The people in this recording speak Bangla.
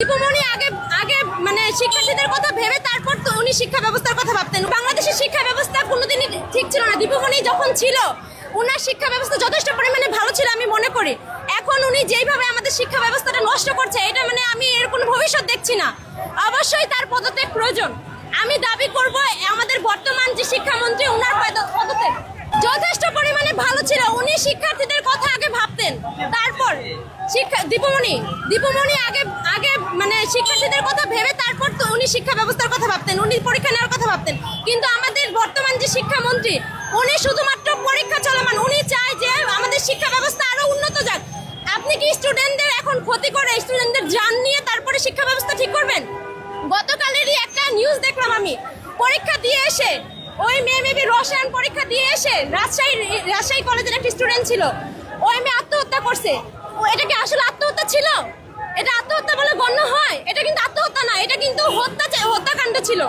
দীপুমণি আগে আগে মানে শিক্ষার্থীদের কথা ভেবে তারপর তো উনি শিক্ষা ব্যবস্থার কথা ভাবতেন। বাংলাদেশের শিক্ষা ব্যবস্থা কোনোদিনই ঠিক ছিল না। দীপুমণি যখন ছিল ওনার শিক্ষা ব্যবস্থা যথেষ্ট পরিমাণে ভালো ছিল আমি মনে করি। এখন উনি যেইভাবে আমাদের শিক্ষা ব্যবস্থাটা নষ্ট করছে এটা মানে আমি এর কোনো ভবিষ্যৎ দেখছি না। অবশ্যই তার পদত্যাগ প্রয়োজন। আমি দাবি করব আমাদের বর্তমান যে শিক্ষামন্ত্রী ওনার পদত্যাগ যথেষ্ট পরিমাণে ভালো ছিল। উনি শিক্ষার্থীদের কথা আগে ভাবতেন, তারপর দীপুমণি আগে আগে মানে শিক্ষার্থীদের কথা ভেবে তারপর তো উনি শিক্ষা ব্যবস্থার কথা ভাবতেন, উনি পরীক্ষা নেওয়ার কথা ভাবতেন। কিন্তু আমাদের বর্তমান যে শিক্ষামন্ত্রী উনি শুধুমাত্র পরীক্ষা চলমান, উনি চায় যে আমাদের শিক্ষা ব্যবস্থা আরো উন্নত যাক। আপনি কি স্টুডেন্টদের এখন ক্ষতি করে স্টুডেন্টদের জান নিয়ে তারপরে শিক্ষা ব্যবস্থা ঠিক করবেন? গতকালেরই একটা নিউজ দেখলাম আমি, পরীক্ষা দিয়ে এসে ওই মেয়ে মেবি রসায়ন পরীক্ষা দিয়ে এসে রাজশাহী কলেজের একটা স্টুডেন্ট ছিল, ওই মেয়ে আত্মহত্যা করছে। এটা কি আসলে আত্মহত্যা ছিল? এটা আত্মহত্যা বলে গণ্য হয়? এটা কিন্তু আত্মহত্যা না, এটা কিন্তু হত্যাকাণ্ড ছিল।